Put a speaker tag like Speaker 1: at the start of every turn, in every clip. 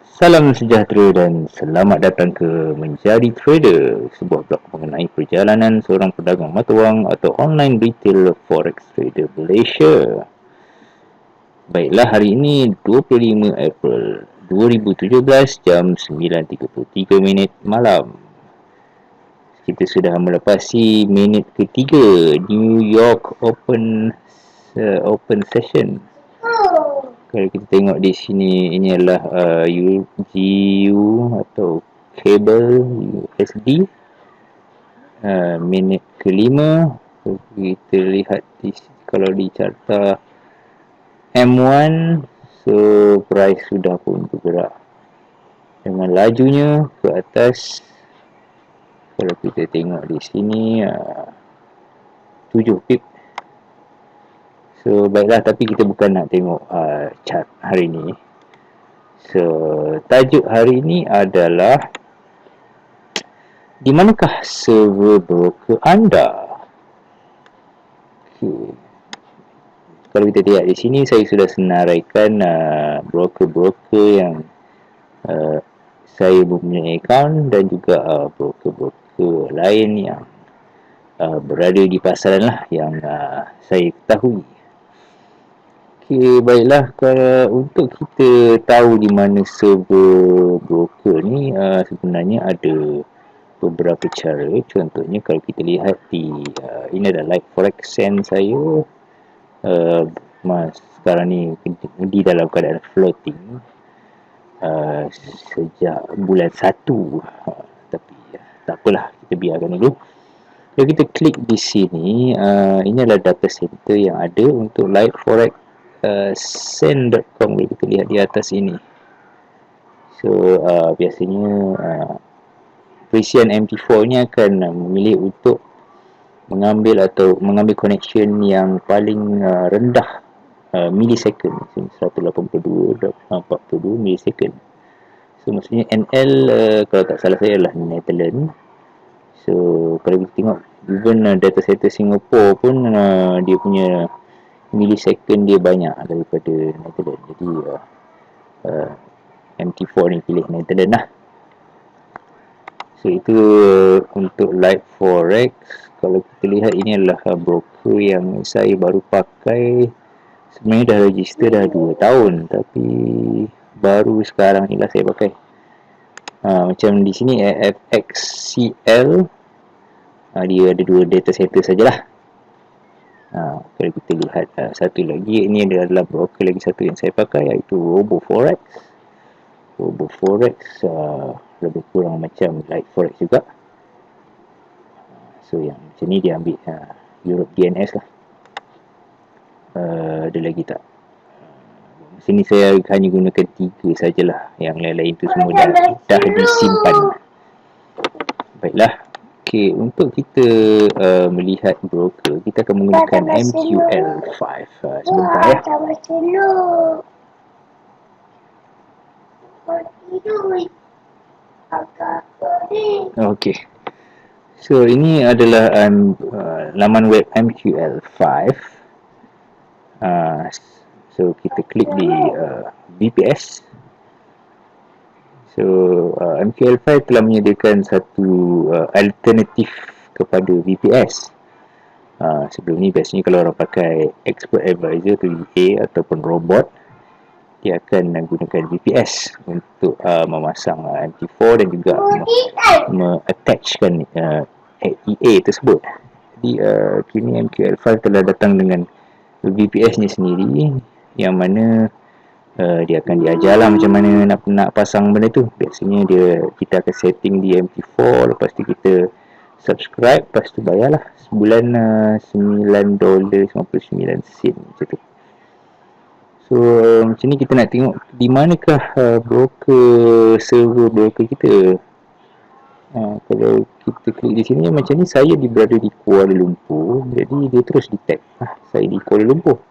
Speaker 1: Salam sejahtera dan selamat datang ke Menjadi Trader, sebuah blog mengenai perjalanan seorang pedagang mata wang atau online retail forex trader Malaysia. Baiklah, hari ini 25 April 2017 jam 9.33 malam. Kita sudah melepasi minit ketiga New York Open Session. Kalau kita tengok di sini, ini adalah GU atau kabel USD, minit kelima. So, kita lihat kalau di carta M1, so price sudah pun bergerak dengan lajunya ke atas. Kalau kita tengok di sini 7 pip. So baiklah, tapi kita bukan nak tengok chart hari ni. So tajuk hari ini adalah di manakah server broker anda? Okay. Kalau kita lihat di sini, saya sudah senaraikan broker-broker yang saya mempunyai account dan juga broker-broker lain yang berada di pasaran lah yang saya ketahui. Okay, baiklah, kalau untuk kita tahu di mana server broker ni, sebenarnya ada beberapa cara. Contohnya kalau kita lihat di ini adalah Like Forex Send saya, sekarang ni di dalam keadaan floating sejak bulan 1, tapi tak apalah, kita biarkan dulu. Kalau kita klik di sini, ini adalah data center yang ada untuk Like Forex Send.com. Kita lihat di atas ini. So biasanya perisian MT4 ni akan memilih untuk mengambil connection yang paling rendah millisecond, 182.42 millisecond. So maksudnya NL, kalau tak salah saya, adalah Netherlands. So kalau kita tengok even data center Singapore pun dia punya millisecond dia banyak daripada Netherlands. Jadi MT4 ni pilih Netherlands lah. So itu untuk Like Forex. Kalau kita lihat, ini adalah broker yang saya baru pakai. Sebenarnya dah register dah 2 tahun, tapi baru sekarang ni lah saya pakai. Macam di sini FXCL, dia ada 2 data center sajalah. Kalau kita lihat satu lagi, ini adalah broker lagi satu yang saya pakai, iaitu RoboForex. RoboForex lebih kurang macam Like Forex juga. So yang macam ni dia ambil Europe DNS lah. Ada lagi tak? Sini saya hanya gunakan 3 sajalah. Yang lain-lain tu semua dah disimpan. Baiklah. Okay, untuk kita melihat broker, kita akan menggunakan MQL5. Sebentar ya. Okay. So ini adalah laman web MQL5. So kita klik di VPS. So MQL5 telah menyediakan satu alternatif kepada VPS. Sebelum ni biasanya kalau orang pakai Expert Advisor tu EA ataupun Robot, dia akan gunakan VPS untuk memasang MT4 dan juga me-attachkan EA tersebut. Jadi kini MQL5 telah datang dengan VPS ni sendiri, yang mana dia akan diajarlah macam mana nak pasang benda tu. Biasanya kita akan setting di MT4, lepas tu kita subscribe, lepas tu bayarlah sebulan $9.99 macam tu. So macam ni kita nak tengok di manakah server broker kita. Kalau kita klik di sini macam ni, saya berada di Kuala Lumpur, jadi dia terus detect saya di Kuala Lumpur.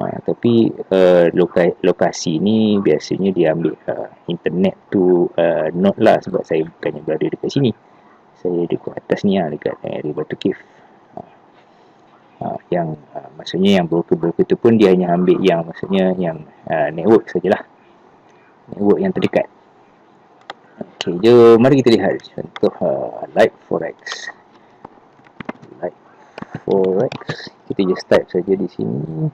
Speaker 1: Tapi lokasi ni biasanya dia ambil internet tu not lah, sebab saya bukannya berada dekat sini. Saya dekat atas ni dekat area Batu Cave. Yang maksudnya yang broker-broker tu pun dia hanya ambil yang maksudnya yang network sajalah. network yang terdekat. Okey, jom mari kita lihat contoh Light Forex. Light Forex, kita just type saja di sini.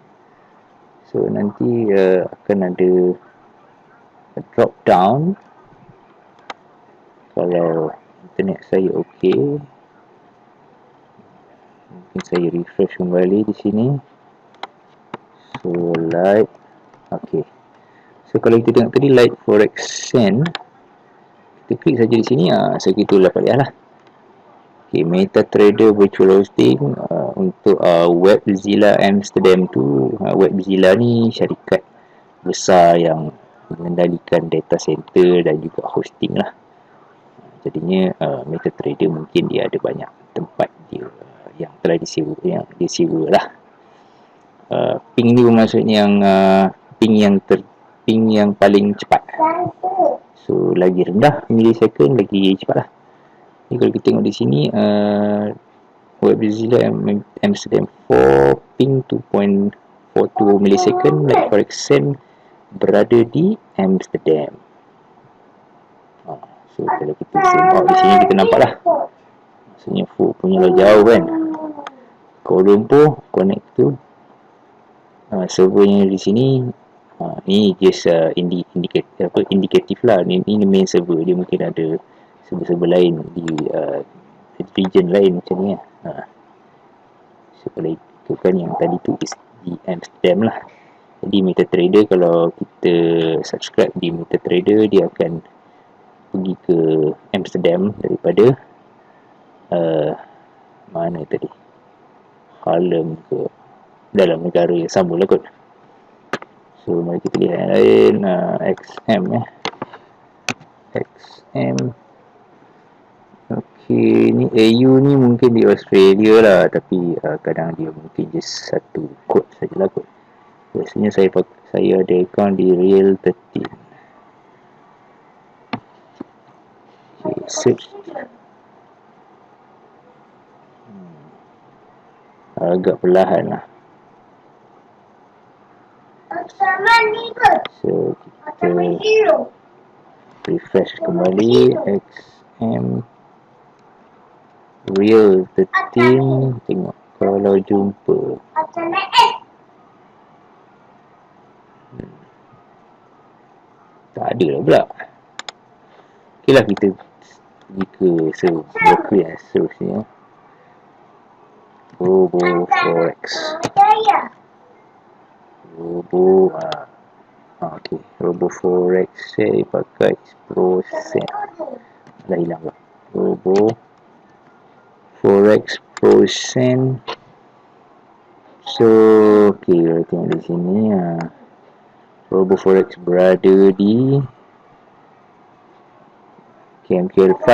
Speaker 1: So nanti akan ada drop down. Kalau internet saya okey, mungkin saya refresh kembali di sini. So light, okey. So kalau kita tengok tadi Light Forex Send, kita klik saja di sini. So kita dapat lihat lah. Okay, MetaTrader Virtual Hosting untuk WebZilla Amsterdam tu. WebZilla ni syarikat besar yang mengendalikan data center dan juga hosting lah. Jadinya MetaTrader mungkin dia ada banyak tempat dia yang telah disewa, yang dia sewa lah. Ping ni bermaksudnya yang ping yang paling cepat. So lagi rendah millisecond lagi cepat lah. Jadi kalau kita tengok di sini WebZilla Amsterdam 4 ping 2.42 millisecond, Light Forex Send berada di Amsterdam. So kalau kita zoom out di sini kita nampak lah. Maksudnya punya lah jauh kan. Kuala Lumpur connect tu servernya di sini. Ni just indikatif lah. Ini main server, dia mungkin ada server-server lain di region lain macam ni lah. So kalau ikutkan yang tadi tu is di Amsterdam lah. Jadi MetaTrader, kalau kita subscribe di MetaTrader, dia akan pergi ke Amsterdam daripada mana tadi, Harlem ke dalam negara yang sama lah kot. So mari kita lihat yang lain. XM XM. Okay, ni AU ni mungkin di Australia lah, tapi kadang dia mungkin just satu kod sajalah kot. Biasanya saya ada account di Real 13. Okay, search. Agak perlahan lah. So kita refresh kembali. XM Real 13. Tengok kalau jumpa. Tak ada lah pula. Ok lah, kita pergi ke broker yang seterusnya. Robo Forex. Ok, Robo Forex saya pakai Pro-Send. Dah hilang pula. Robo Forex Pro-Send. So ok, kita tengok di sini. Robo Forex berada di KMQL5.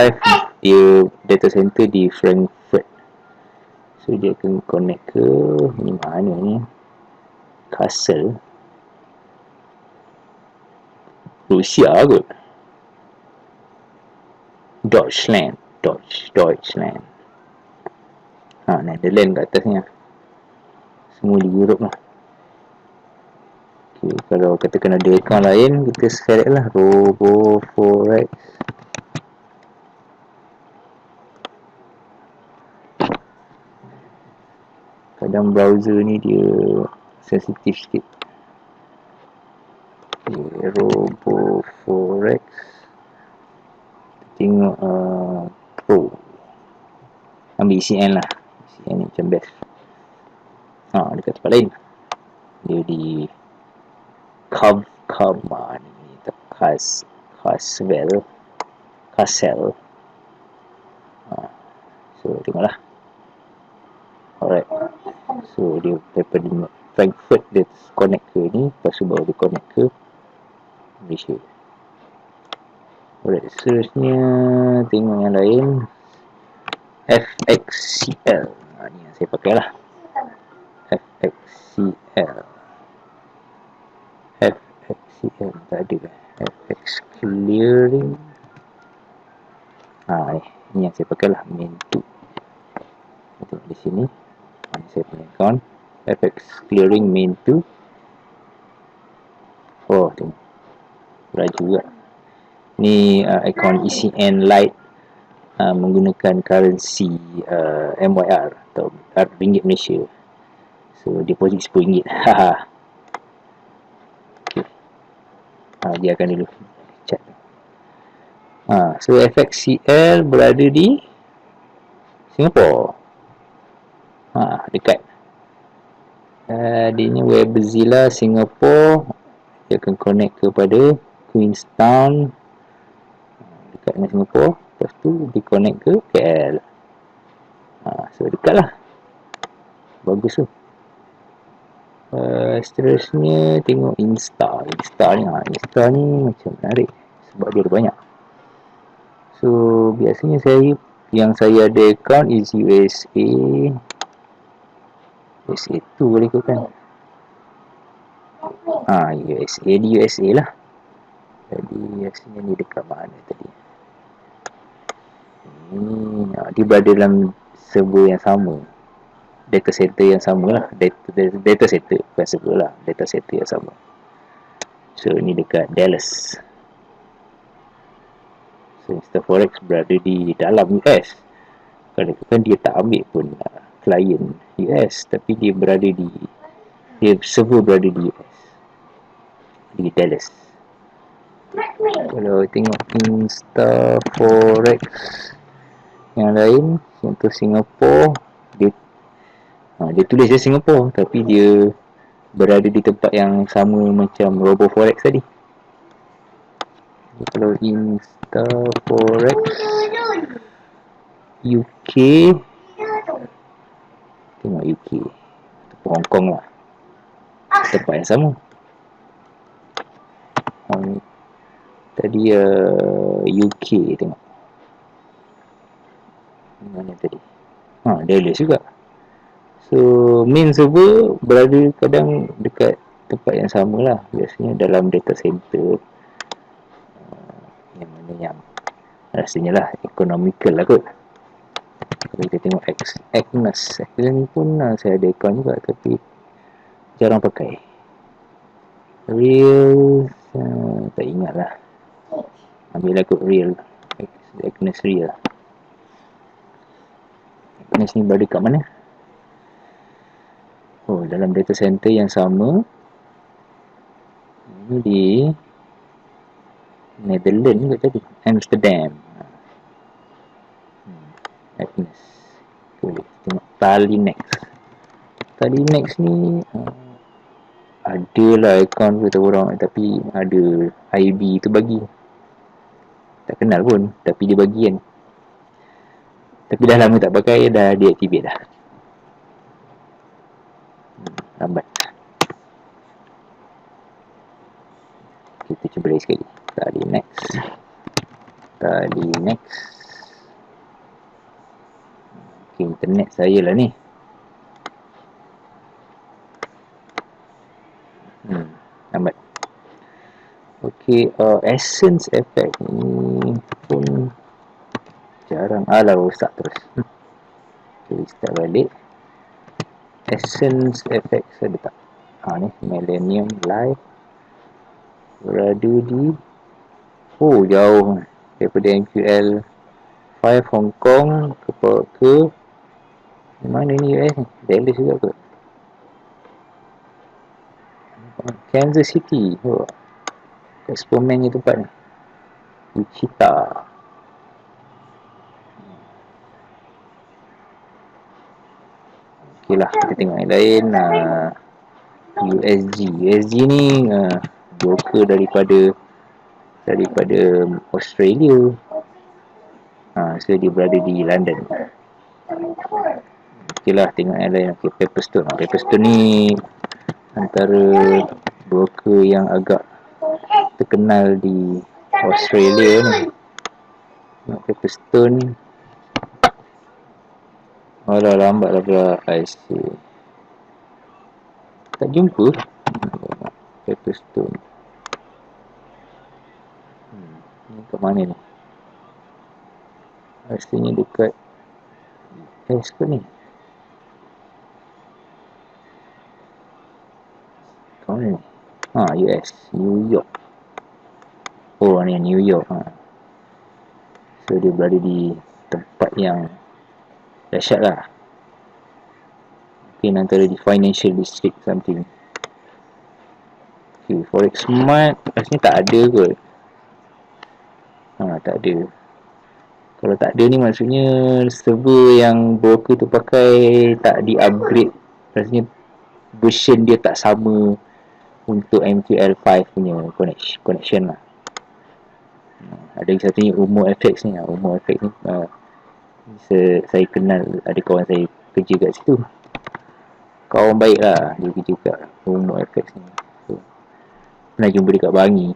Speaker 1: Dia data center di Frankfurt. So dia akan connect ke ni, mana ni, Kassel, Rusia kot. Deutschland. Netherlands kat atasnya. Semua di Europe lah. Okay, kalau katakan ada account lain, kita select lah Robo Forex. Kadang browser ni dia sensitif sikit. Okay, Robo Forex. Tengok Pro. Ambil ECN lah. ECN ni macam best. Dekat tempat lain. Dia di Kassel. So tengoklah. Alright. So dia daripada Frankfurt dia connect ke ni, lepas tu baru dia connect ke Malaysia. Alright, seterusnya tengok yang lain. FXCL. Ni yang saya pakai lah. FXCL tak ada. FX Clearing. Ni yang saya pakai lah, main 2. Tengok di sini. Ini saya punya account. FX Clearing main 2. Tengok. laju juga. Ni account ECN Lite menggunakan currency MYR atau ringgit Malaysia. So deposit RM10. Haha. Okay. Dia akan dulu chat. So FXCL berada di Singapura. Dekat. Dia ni Webzilla Singapore. Dia akan connect kepada Queenstown dekat dengan Singapore. Lepas tu dia connect ke KL. So dekat lah. Bagus tu. Seterusnya tengok Insta ni. Insta ni macam menarik sebab dia ada banyak. So biasanya saya ada account is USA. USA tu boleh ikutkan. USA di USA lah. Jadi biasanya ni dekat mana tadi? Dia berada dalam server yang sama, data center yang sama lah, data center bukan server lah, data center yang sama. So ni dekat Dallas. So Instaforex berada di dalam US. Kalau kan dia tak ambil pun klien US, tapi dia server berada di US, di Dallas. Kalau tengok Instaforex yang lain, contoh Singapore, dia tulis dia Singapore tapi dia berada di tempat yang sama macam RoboForex tadi. Kalau Instaforex UK, tengok UK atau Hong Kong lah, tempat yang sama. Tadi UK tengok mana tadi, Dallas juga. So main server berada kadang dekat tempat yang sama lah, biasanya dalam data center yang mana yang rasanya lah economical lah kot. Kalau kita tengok Agnes ni pun saya ada account juga tapi jarang pakai. Real tak ingat lah, ambil lah kot Real. Agnes Real. Agnes ni berada kat mana? Dalam data center yang sama. Ini di Netherlands ke tadi? Amsterdam. Agnes. Boleh tengok Talinex. Talinex ni ada lah account kata orang, tapi ada IB tu bagi. Tak kenal pun, tapi dia bagi kan. Tapi dah lama tak pakai, dah deactivate dah. Lambat. Kita cuba lagi sekali. Talinex. Okay, internet saya lah ni. Lambat. Okay, Essence Effect ni pun jarang. Rosak terus. Okay, start balik. Essence Effect ada tak? Ni Millennium Live berada di jauh daripada MQL 5 Hong Kong ke mana ni US ni? Dallas juga ke? Kansas City. Expoman ni tempat ni. Wichita. Okey lah, kita tengok yang lain. USG ni broker daripada Australia. So dia berada di London. Okey lah, tengok yang lain. Okay, Paperstone. Paperstone ni antara broker yang agak terkenal di Australia ni. Paperstone. Lambat lah pula. I see. Tak jumpa Paperstone. Ni kat mana ni? Rasanya dekat US ke ni? Kat mana ni? US, New York. Oh, ni New York. So dia berada di tempat yang dahsyat lah. Mungkin antara di financial district something. Okay, Forex Smart rasanya tak ada kot. Tak ada. Kalau tak ada ni maksudnya server yang broker tu pakai tak di-upgrade. Rasanya version dia tak sama untuk MQL5 punya connection lah. Ada satu ni Umo FX ni. Umo FX ni saya kenal, ada kawan saya kerja kat situ. Kawan baik lah, dia kerja kat Umo FX ni. So, pernah jumpa dekat Bangi.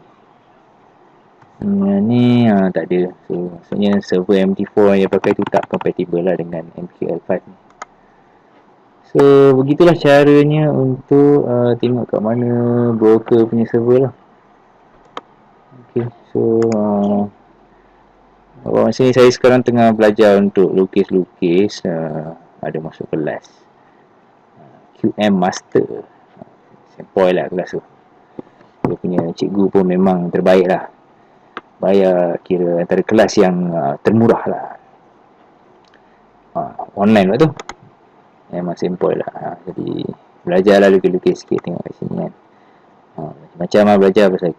Speaker 1: Ni tak ada. So maksudnya server MT4 yang pakai tu tak compatible lah dengan MQL5 ni. So begitulah caranya untuk tengok kat mana broker punya server lah. Okay, so masa ni saya sekarang tengah belajar untuk lukis-lukis. Ada masuk kelas QM Master. Sempoi lah kelas tu. Dia punya cikgu pun memang terbaik lah. Bayar kira antara kelas yang termurah lah. Online lah tu. Memang sempoi lah. Jadi belajar lah lukis-lukis sikit tengok kat sini kan. Macam lah belajar pasal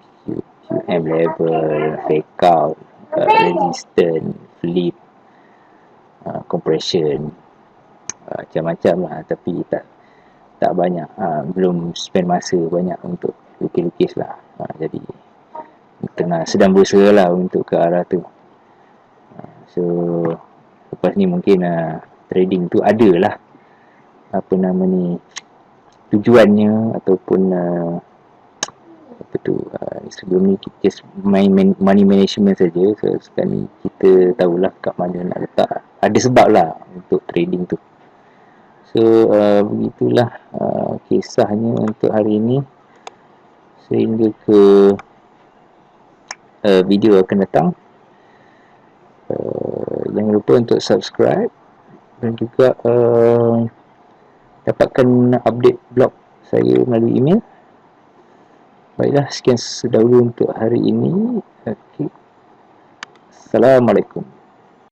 Speaker 1: QM level, fake out, resistance, flip, compression, macam-macam lah. Tapi tak banyak, belum spend masa banyak untuk lukis-lukis lah. Jadi sedang berusaha lah untuk ke arah tu. So lepas ni mungkin trading tu ada lah apa nama ni tujuannya ataupun apa tu sebelum ni kita just main money management saja. So sekarang ni kita tahulah kat mana nak letak, ada sebab lah untuk trading tu. So begitulah kisahnya untuk hari ini. Sehingga ke video akan datang, jangan lupa untuk subscribe dan juga dapatkan update blog saya melalui email. Baiklah, sekian sedahulu untuk hari ini. Okay. Assalamualaikum.